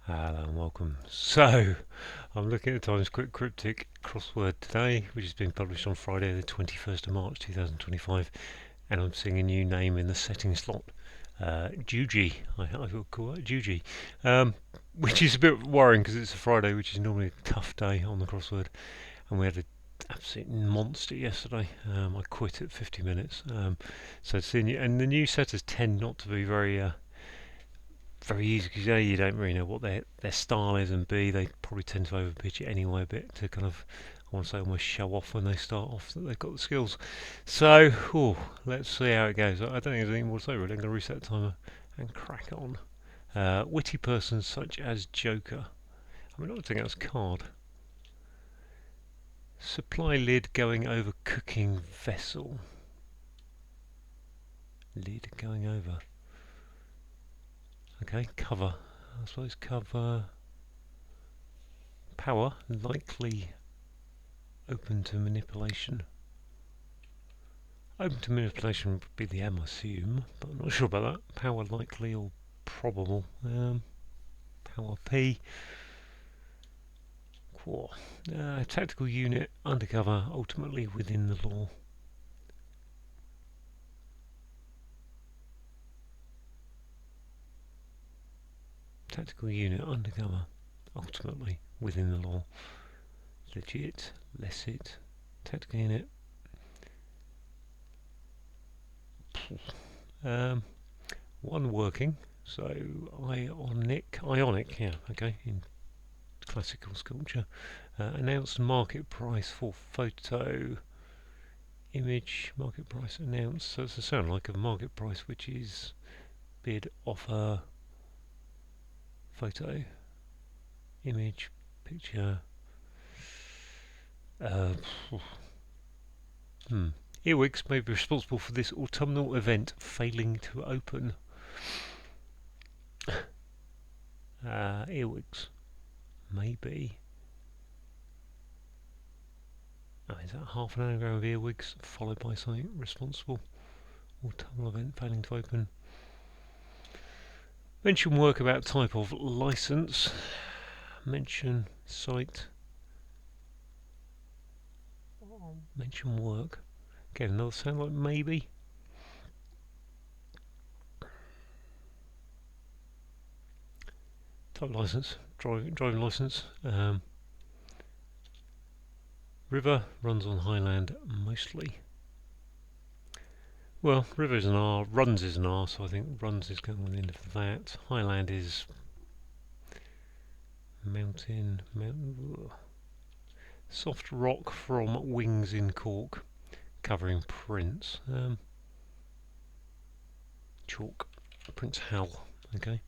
Hello and welcome. So, I'm looking at the Times Cryptic crossword today, which has been published on Friday the 21st of March 2025, and I'm seeing a new name in the settings slot. Juji, I will call it Juji, which is a bit worrying because it's a Friday, which is normally a tough day on the crossword, and we had an absolute monster yesterday. I quit at 50 minutes. So seeing and the new setters tend not to be very easy because A, you don't really know what their style is, and B, they probably tend to overpitch it anyway a bit to kind of, I want to say, almost show off when they start off that they've got the skills. So, let's see how it goes. I don't think there's anything more to say really. I'm going to reset the timer and crack on. Witty persons such as Joker. I mean, I don't think that's a card. Supply lid going over cooking vessel. Lid going over. Okay, cover. I suppose cover. Power likely open to manipulation. Open to manipulation would be the M, I assume, but I'm not sure about that. Power likely or probable. Power P. Quar. Tactical unit undercover, ultimately within the law. Tactical unit undercover, ultimately within the law. Legit, licit, tactical unit. One working, so ionic, yeah, okay, in classical sculpture. Announced market price for photo image, market price announced. So it's a sound like a market price, which is bid, offer, photo, image, picture. Uh, Earwigs may be responsible for this autumnal event failing to open. Earwigs, maybe. Oh, is that half an anagram of earwigs followed by something responsible? Autumnal event failing to open. Mention work about type of license. Mention site. Mention work. Again, another sound like maybe. Type license. Driving license. River runs on highland mostly. Well, river is an R, runs is an R, so I think runs is going on the end of that. Highland is mountain. Soft rock from wings in cork, covering Prince. Chalk. Prince Hal. Okay.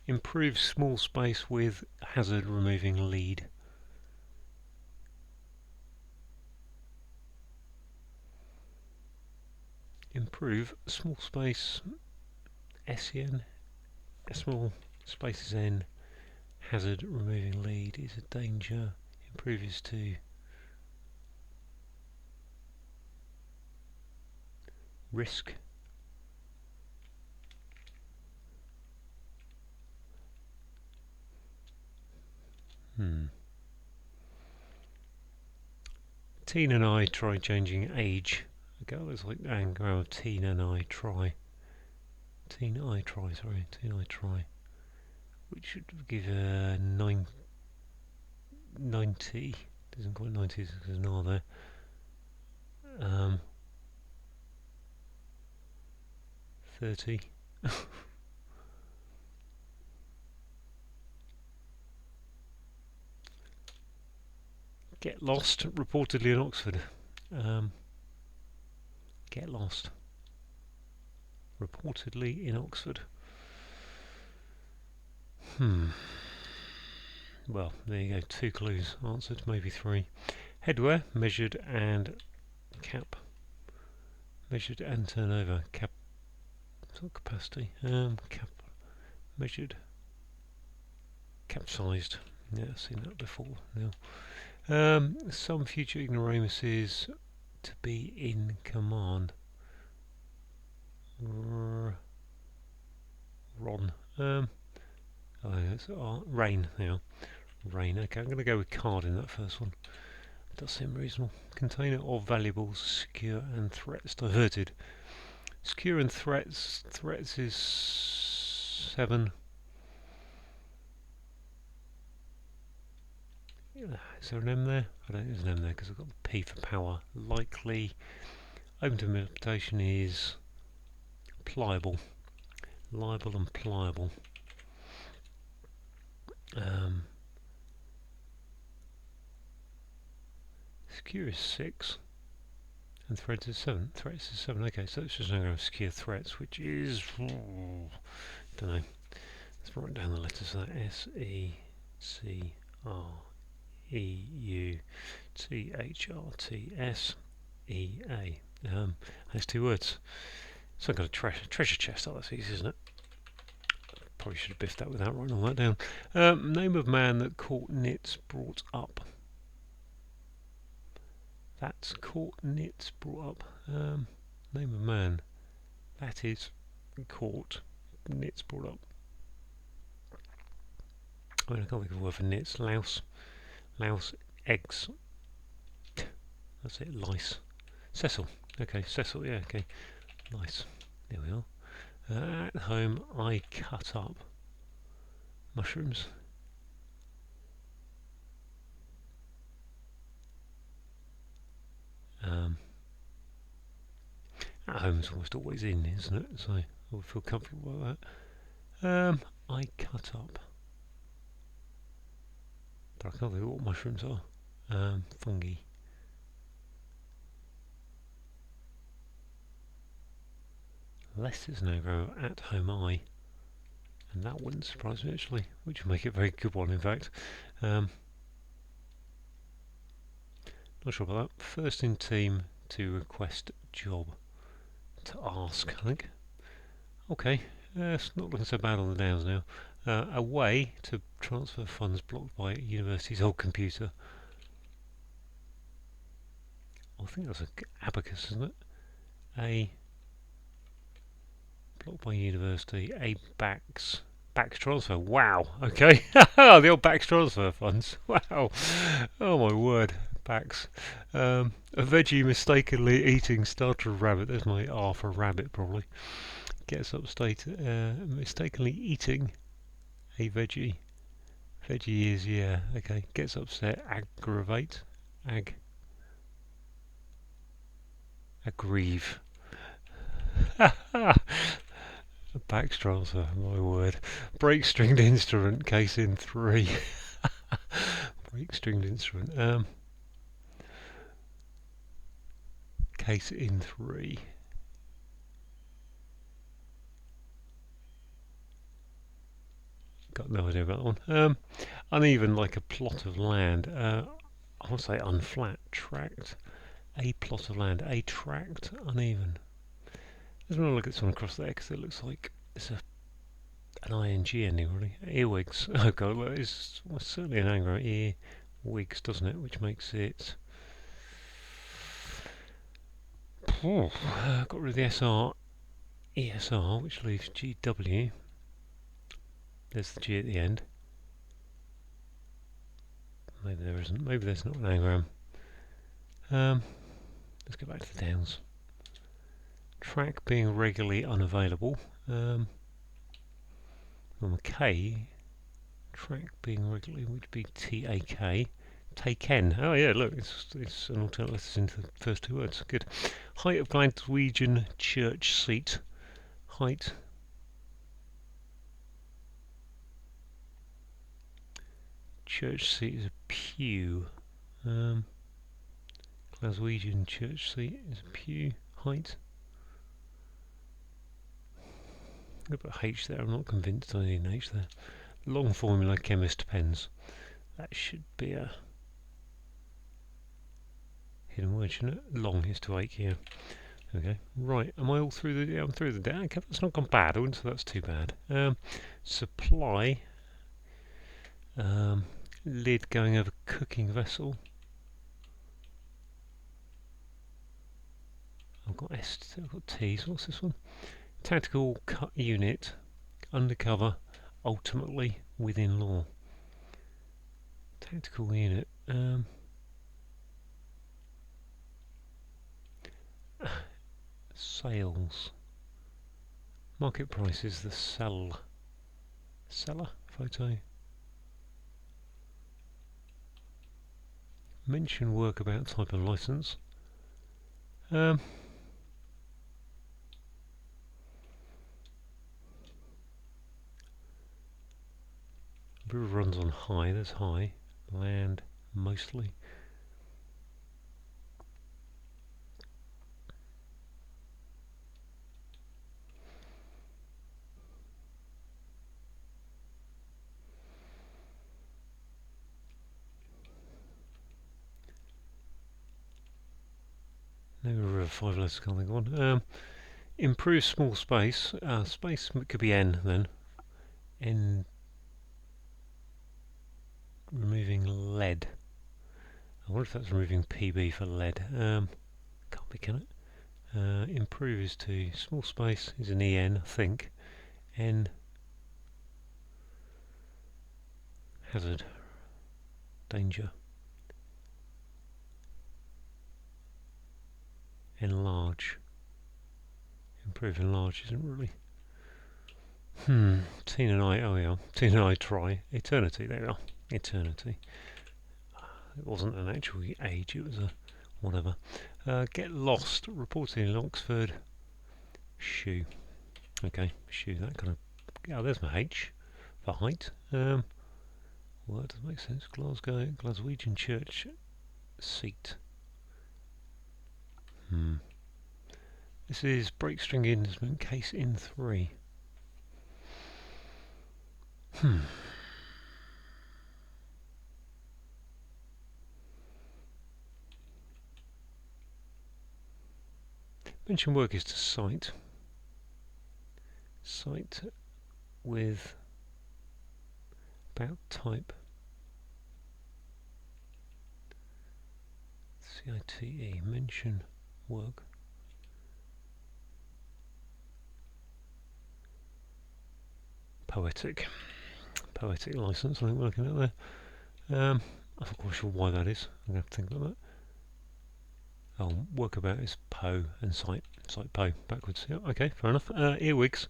Improve small space with hazard removing lead. Improve small space SEN. Small space is N. Hazard removing lead is a danger. Improve is to risk. Teen and I try changing age. Okay, looks like anagram of teen and I try. Teen I try, which should give a 90. Doesn't quite 90, there's an R there. 30. Get lost, reportedly in Oxford. Get lost. Reportedly in Oxford. Well, there you go. 2 clues answered, maybe 3. Headwear, measured and cap. Measured and turnover. Cap. Capacity. Cap. Measured. Capsized. Yeah, I've seen that before now. Some future ignoramuses to be in command. Ron. Oh, it's rain now. Rain. Okay, I'm going to go with card in that first one. Does seem reasonable. Container of valuables, secure and threats diverted. Secure and threats. Threats is 7. Is there an M there? I don't think there's an M there because I've got the P for power. Likely. Open to interpretation is pliable. Liable and pliable. Secure is 6. And threats is 7. Threats is 7. Okay, so it's just going to secure threats, which is... don't know. Let's write down the letters of that. SECREUTHRTSEA. That's 2 words. So I've got a treasure chest. Oh, that's easy, isn't it? Probably should have biffed that without writing all that down. Name of man that caught nits brought up. That's caught nits brought up. Name of man. That is caught nits brought up. I mean, I can't think of a word for nits. Louse. Louse. Eggs. That's it. Lice. Cecil. Okay, Cecil. Yeah, okay. Lice. There we are. At home, I cut up mushrooms. At home is almost always in, isn't it? So I would feel comfortable with that. I cut up. But I can't think what mushrooms are. Fungi. Less is an aggro. At home, I. And that wouldn't surprise me actually, which would make it a very good one in fact. Not sure about that. First in team to request job. To ask, I think. Okay, it's not looking so bad on the downs now. A way to transfer funds blocked by university's old computer. I think that's an abacus, isn't it? A blocked by university. A backs transfer. Wow. Okay. The old backs transfer funds. Wow. Oh my word. Backs. A veggie mistakenly eating starter rabbit. There's my R for rabbit probably. Gets upstate. Mistakenly eating a veggie. Veggie is, yeah, okay. Gets upset. Aggravate. Aggrieve. A back transfer, my word. Break stringed instrument, case in 3. Break stringed instrument. Case in 3. Got no idea about that one. Uneven like a plot of land. I want to say unflat. Tract. A plot of land. A tract. Uneven. Let's look at this one across there because it looks like it's an ing ending really. Earwigs. Oh god, well, it's certainly an anagram. Earwigs, doesn't it? Which makes it. Got rid of the SR, ESR, which leaves GW. There's the G at the end. Maybe there isn't. Maybe there's not an anagram. Let's go back to the downs. Track being regularly unavailable. On the K, track being regularly would be TAK. Taken. Oh yeah, look, it's an alternate letters into the first 2 words. Good. Height of Glaswegian church seat. Height. Church seat is a pew. Glaswegian church seat is a pew. Height. I'm going to put H there. I'm not convinced I need an H there. Long formula chemist pens. That should be a hidden word, shouldn't it? Long is to ache here. Okay, right. Am I all through the? Yeah, I'm through the down. Okay, that's not gone bad. I wouldn't say that's too bad. Supply. Lid going over cooking vessel. I've got S. I've got T's. What's this one? Tactical cut unit. Undercover. ultimately within law. Tactical unit. Sales. Market price is the seller photo. Mention work about type and license. River runs on high, there's high. Land, mostly. No river, 5 letters, can't think of one. Improve small space. Space could be N then. N removing lead. I wonder if that's removing PB for lead. Can't be, can it? Improve is 2. Small space is an EN, I think. N hazard. Danger. Enlarge. Improve, enlarge isn't really. Teen and I, oh yeah. Teen and I try. Eternity, there we are. Eternity. It wasn't an actual age, it was a whatever. Get lost. Reporting in Oxford. Shoe. Okay, shoe, that kind of. Oh, there's my H for height. Well, that doesn't make sense. Glasgow, Glaswegian church seat. This is break string instrument case in 3. Mention work is to cite. Cite with about type. CITE. Mention work. Poetic license, I think we're looking at there. I'm not quite sure why that is. I'm going to have to think about that. Oh, work about is po and cite po backwards. Yeah, okay, fair enough. Earwigs.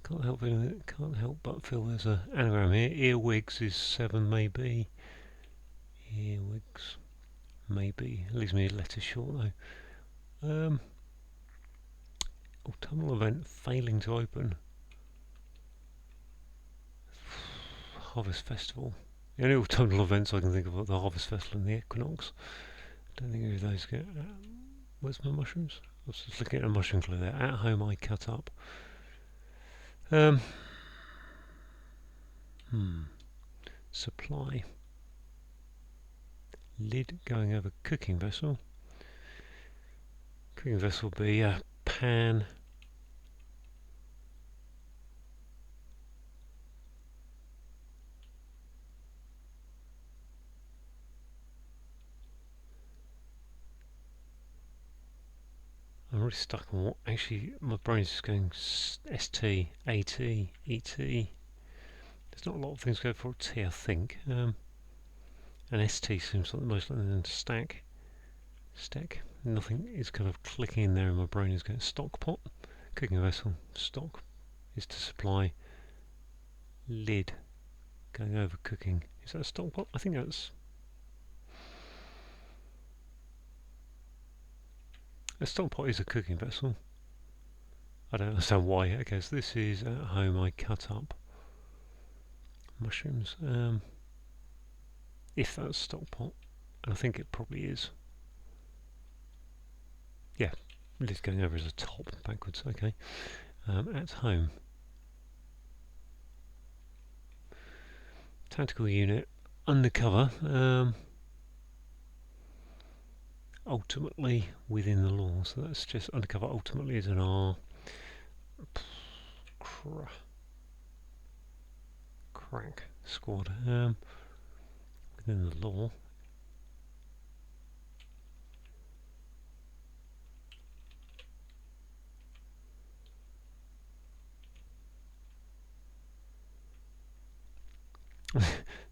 Can't help but feel there's an anagram here. Earwigs is 7 maybe. Earwigs maybe. Leaves me a letter short though. Autumnal event failing to open. Harvest Festival. The only autumnal events I can think of are the Harvest Festival and the Equinox. Don't think any of those get. Where's my mushrooms? I was just looking at a mushroom clue there. At home I cut up. Supply. Lid going over cooking vessel. Cooking vessel will be a pan. I'm really stuck on what. Actually, my brain's just going ST, AT, ET. There's not a lot of things go for a T, I think. And ST seems like the most likely than stack. Stack. Nothing is kind of clicking in there, and my brain is going stock pot. Cooking vessel. Stock is to supply. Lid going over cooking. Is that a stock pot? I think that's. A stock pot is a cooking vessel. I don't understand why. Okay, so this is at home I cut up mushrooms. If that's stock pot, and I think it probably is. Yeah, lid going over as a top backwards. Okay, at home. Tactical unit undercover. Ultimately within the law, so that's just undercover. Ultimately is an R. Crack squad. Within the law.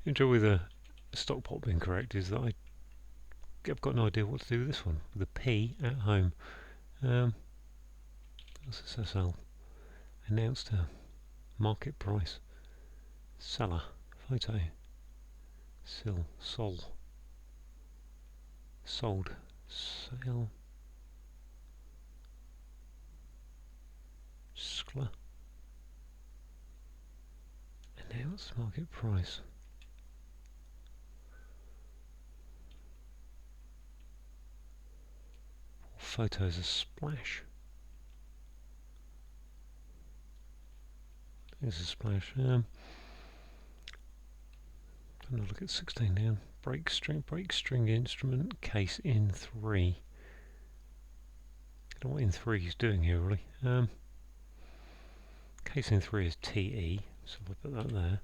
The trouble with the stock pot being correct is that I've got no idea what to do with this one. With the P at home. What's this SL? Announced a market price. Seller. Photo. Sill. Sol. Sold. Sale. Skla. Announced market price. Photos of splash. There's a splash. I'm going to look at 16 now. Break string instrument, case in 3. I don't know what in 3 is doing here really. Case in 3 is TE, so if I put that there.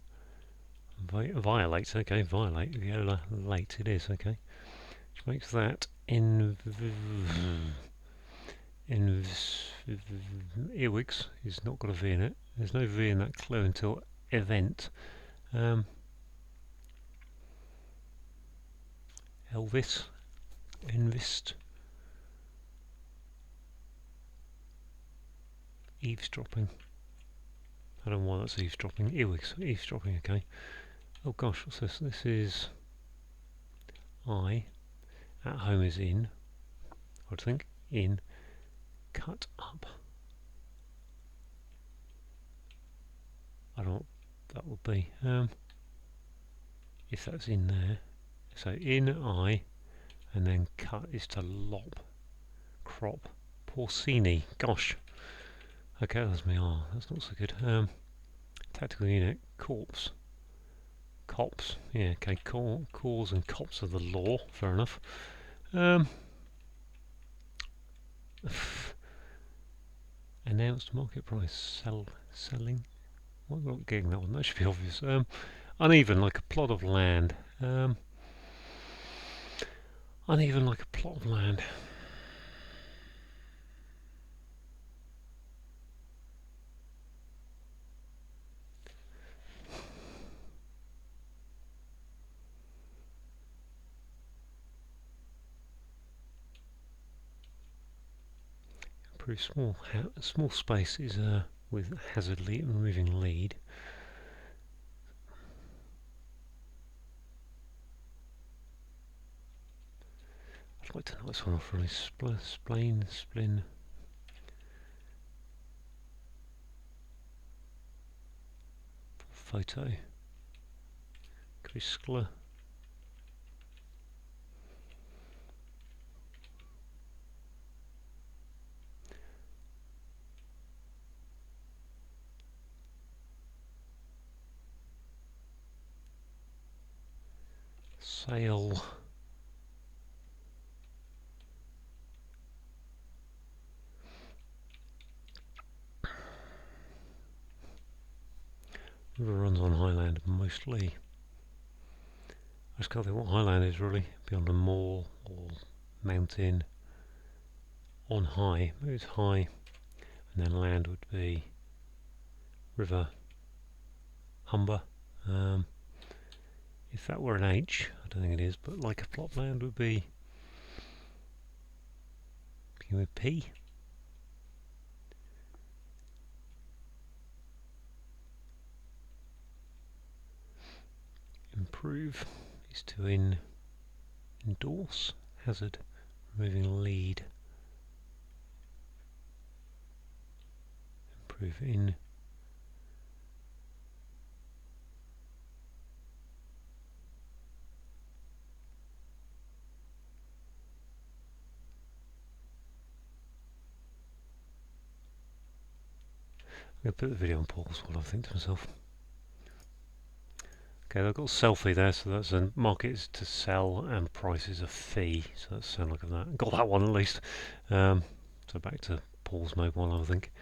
Violates, okay, violate, viola, late it is, okay. Which makes that earwigs is not got a V in it. There's no V in that clue until event. Elvis, invest, eavesdropping. I don't know why that's eavesdropping. Earwigs, eavesdropping, okay. Oh gosh, what's this? This is I. At home is in. I would think. In. Cut up. I don't know what that would be. If that's in there. So in I, and then cut is to lop. Crop. Porcini. Gosh. Okay, that's me. Oh, that's not so good. Tactical unit. Corpse. Cops. Yeah, okay. Cause and cops of the law. Fair enough. Announced market price. Selling. Why am I not getting that one? That should be obvious. Uneven, like a plot of land. Uneven, like a plot of land. Improve small space is with hazard removing lead. I'd like to knock this one off really. Splin. Photo. Criskler. Sale. River runs on highland mostly. I just can't think what highland is really. Beyond a moor or mountain. On high. Maybe it's high. And then land would be river. Humber. If that were an H, I don't think it is, but like a plot land would be begin with P. Improve is to endorse. Hazard, removing lead. Improve in. I'm going to put the video on pause while I think to myself. Okay, I've got selfie there, so that's a market is to sell and price is a fee, so that sounds like that. Got that one at least. So back to pause mode while I think.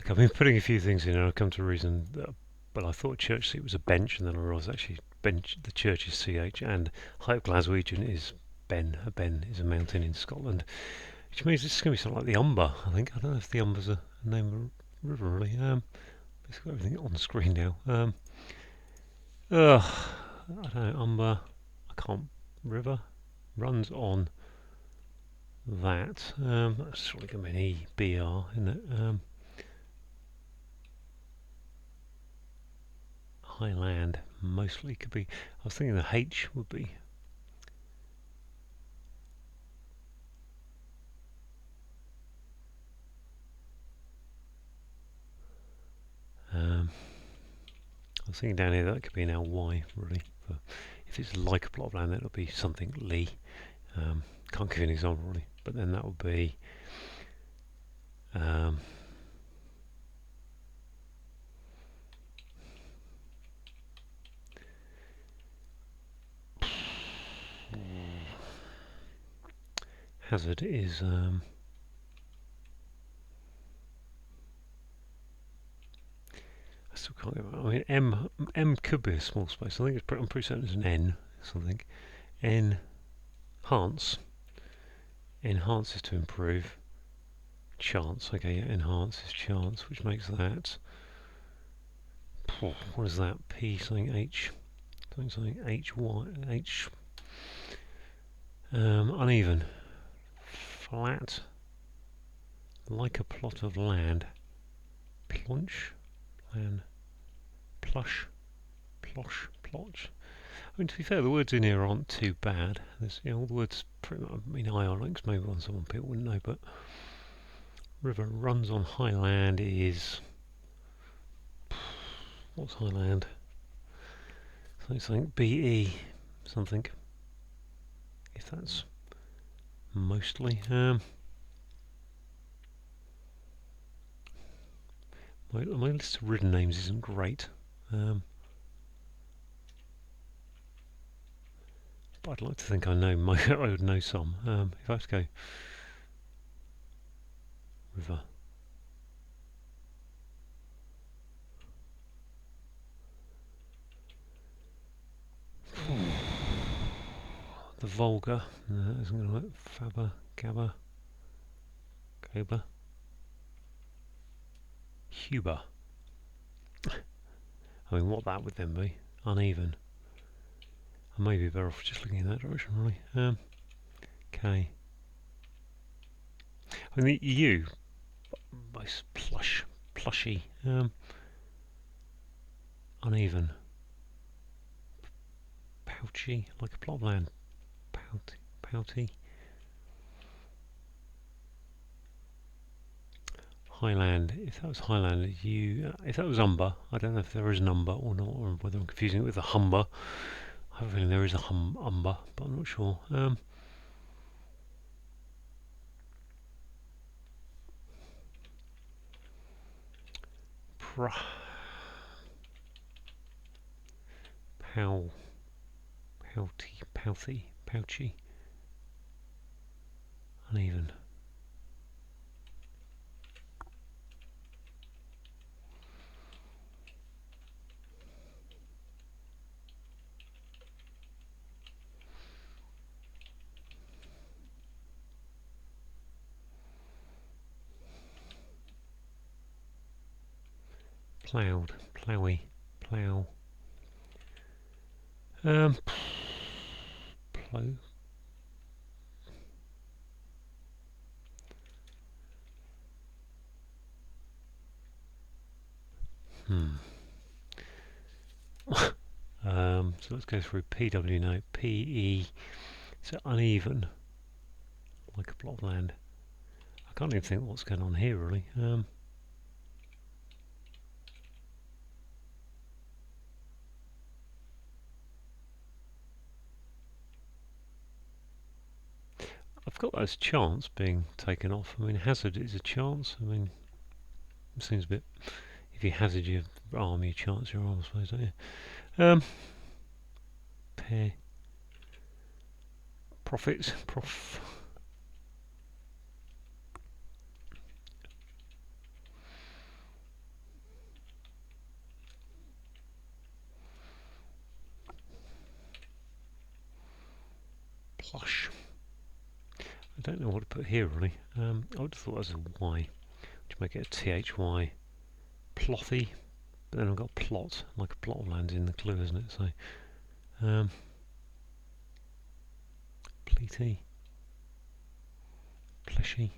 Okay, I've been putting a few things in and I've come to a reason that, but I thought church seat was a bench and then I realised actually bench, the church is CH and height of Glaswegian is Ben. A Ben is a mountain in Scotland, which means it's going to be something like the Humber, I think. I don't know if the Humber's a name of a river really. It's got everything on the screen now. Ugh, I don't know, umber, I can't, river, runs on that. That's surely going to be an EBR, isn't it? Highland, mostly could be, I was thinking the H would be. I was thinking down here that could be an LY, really. But if it's like a plot of land, that'll be something Lee. Can't give you an example, really. But then that would be hazard is I still can't get. I mean, M could be a small space. I think I'm pretty certain it's an N something. Enhance. Enhance is to improve. Chance. Okay, yeah, enhance is chance, which makes that. What is that? P something H. Something H Y H. Uneven. Flat. Like a plot of land. Plunch. Land. Plush. Plosh. Plotch. I mean, to be fair, the words in here aren't too bad. There's, all the words pretty much, I mean, ionics, maybe one some people wouldn't know, but river runs on highland is, what's highland? Something BE something. If that's mostly. My list of written names isn't great. But I'd like to think I know I would know some. If I have to go river. The vulgar isn't going to work. Fabber, Gabber, Gober, Huber. I mean, what that would then be? Uneven. I may be better off just looking in that direction, really. K. I mean, the U, most plushy, uneven, pouchy, like a plot of land, pouty. Highland, if that was Highland, if that was umber, I don't know if there is an umber or not, or whether I'm confusing it with a humber. I have a feeling there is a umber, but I'm not sure. Pouchy, uneven. Ploughed, ploughy, plough. Plough. So let's go through PW now. PE. So uneven, like a plot of land. I can't even think what's going on here, really. I've got those chance being taken off. I mean, hazard is a chance. I mean, it seems a bit. If you hazard your arm, you chance your arm, I suppose, don't you? Pair. Profits. Plush. I don't know what to put here, really. I would have thought that was a Y, which make it a THY. Plothy. but then I've got a plot, like a plot of land's in the clue, isn't it? So, pleaty, pleshy,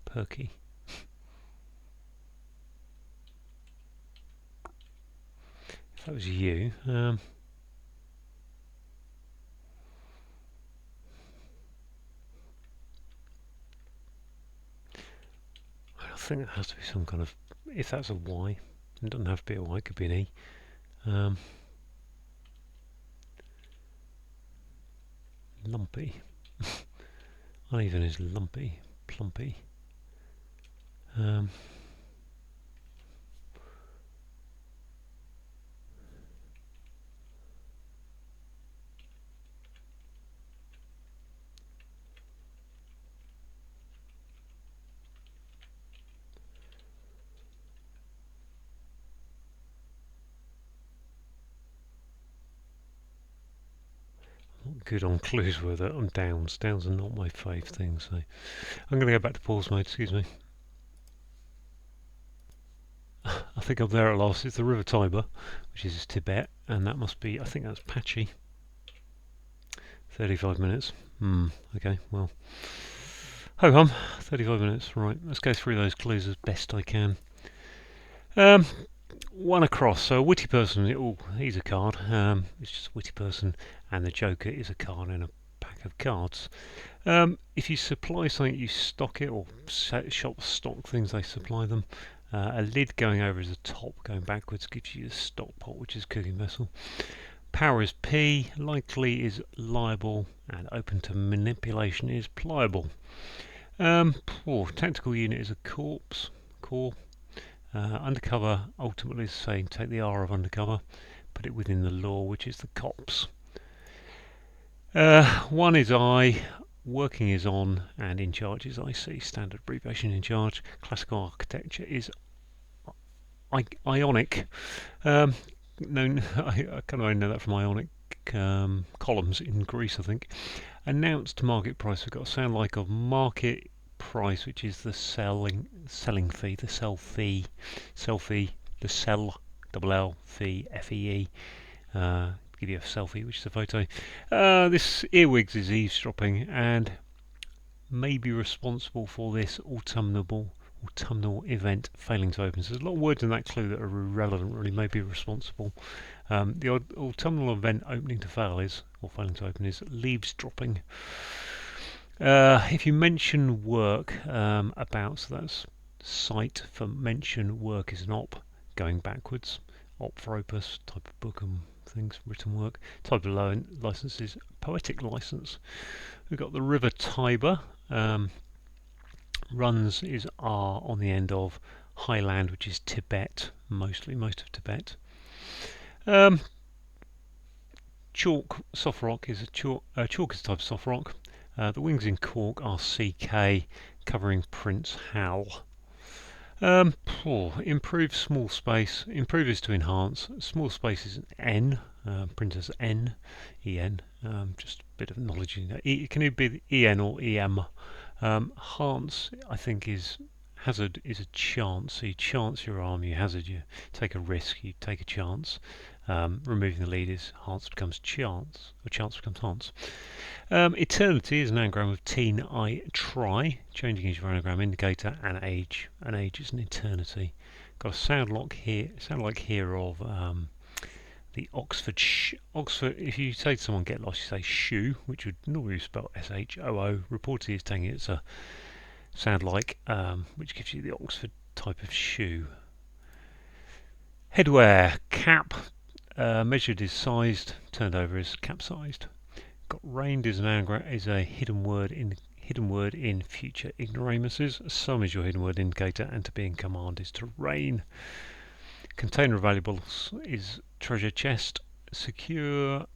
perky. If that was you, I think it has to be some kind of, if that's a Y, it doesn't have to be a Y, it could be an E. Lumpy. Uneven is lumpy, plumpy. Not good on clues with it. I'm downs. Downs are not my fave thing, so I'm going to go back to pause mode, excuse me. I think I'm there at last. It's the River Tiber, which is Tibet, and that must be, I think that's patchy. 35 minutes. Okay, well. Ho hum, 35 minutes. Right, let's go through those clues as best I can. One across. So a witty person, he's a card. It's just a witty person, and the Joker is a card in a pack of cards. If you supply something, you stock it, or shops stock things, they supply them. A lid going over is a top, going backwards gives you a stock pot, which is cooking vessel. Power is P, likely is liable, and open to manipulation is pliable. Tactical unit is a corpse, core. Undercover ultimately is saying take the R of undercover, put it within the law, which is the cops. One is I, working is on, and in charge is IC. Standard abbreviation in charge. Classical architecture is Ionic. I kind of only know that from Ionic columns in Greece, I think. Announced market price, we've got a sound like of market price, which is the selling fee, the sell fee, the sell double L fee, FEE. Give you a selfie, which is a photo. This earwigs is eavesdropping and may be responsible for this autumnal event failing to open. So there's a lot of words in that clue that are irrelevant, really. May be responsible. The autumnal event opening to fail is, or failing to open, is leaves dropping. If you mention work about, so that's cite for mention, work is an op, going backwards. Op for opus, type of book and things, written work. Type of license is poetic license. We've got the River Tiber. Runs is R on the end of. Highland, which is Tibet, most of Tibet. Chalk, soft rock is a chalk is a type of soft rock. The wings in cork are CK, covering Prince Hal. Improve small space. Improve is to enhance. Small space is N. Printers N, EN. Just a bit of knowledge in that. It can either be EN or EM. Enhance, I think, is hazard is a chance. So you chance your arm, you hazard, you take a risk, you take a chance. Removing the lead is Hans becomes chance, or chance becomes Hans. Eternity is an anagram of teen I try. Changing is your anagram indicator, and age. An age is an eternity. Got a sound like here of the Oxford. Oxford. If you say to someone get lost, you say shoe, which would normally be spelled SHOO. Reportedly is taking it as a sound like, which gives you the Oxford type of shoe. Headwear, cap. Measured is sized, turned over is capsized. Got rained is an anagram, is a hidden word in future ignoramuses. Some is your hidden word indicator, and to be in command is to rain. Container of valuables is treasure chest. Secure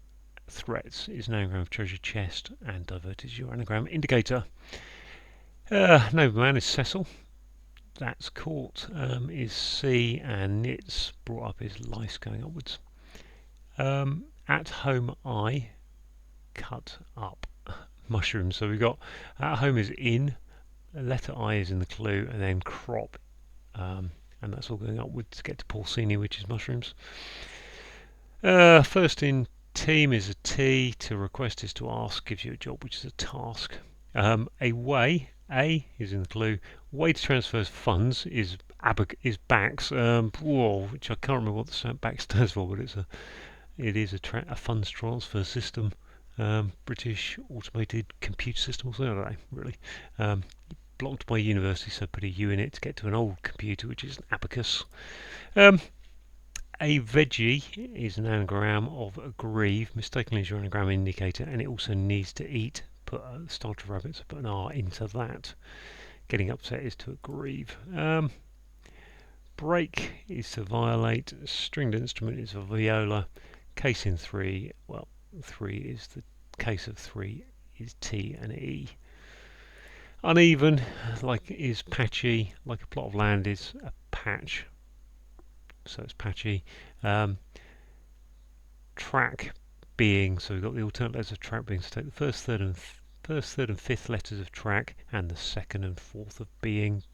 threats is an anagram of treasure chest, and divert is your anagram indicator. Nobleman is Cecil. That's caught is C, and knits brought up is lice going upwards. At home cut up mushrooms. So we've got at home is in, letter I is in the clue, and then crop, and that's all going upwards to get to porcini, which is mushrooms. First in team is a T. To request is to ask, gives you a job, which is a task. A way, A is in the clue. Way to transfer funds is BACS, which I can't remember what the BACS stands for, but it is a funds transfer system. British automated computer system, or something, I don't know, really. Blocked by university, so put a U in it to get to an old computer, which is an abacus. A veggie is an anagram of grieve, mistakenly is your anagram indicator, and it also needs to eat. Put a start of rabbits, put an R into that. Getting upset is to grieve. Break is to violate. Stringed instrument is a viola. Case in 3, well, 3 is the case of 3 is T and E. Uneven, like is patchy, like a plot of land is a patch, so it's patchy. Track being, so we've got the alternate letters of track being, so take the first, third and fifth letters of track and the second and fourth of being.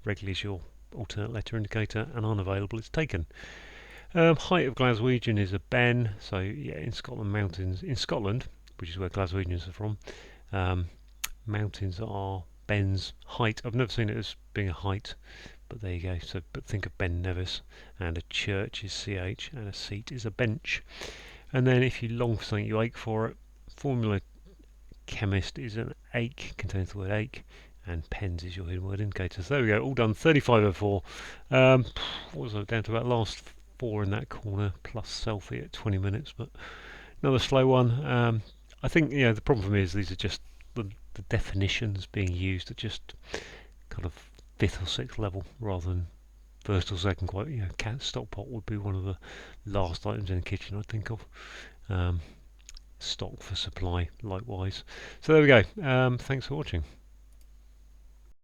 Regularly is your alternate letter indicator, and unavailable is taken. Height of Glaswegian is a ben, so yeah, in Scotland mountains, in Scotland, which is where Glaswegians are from, mountains are bens. Height, I've never seen it as being a height, but there you go. So, but think of Ben Nevis, and a church is CH, and a seat is a bench. And then if you long for something, you ache for it. Formula chemist is an ache, contains the word ache, and pens is your hidden word indicator. So there we go, all done. 3504. What was I down to about last 4 in that corner, plus selfie at 20 minutes, but another slow one. I think the problem for me is these are just the definitions being used at just kind of 5th or 6th level rather than 1st or 2nd. Quite, cat stock pot would be one of the last items in the kitchen I'd think of. Stock for supply, likewise. So there we go. Thanks for watching.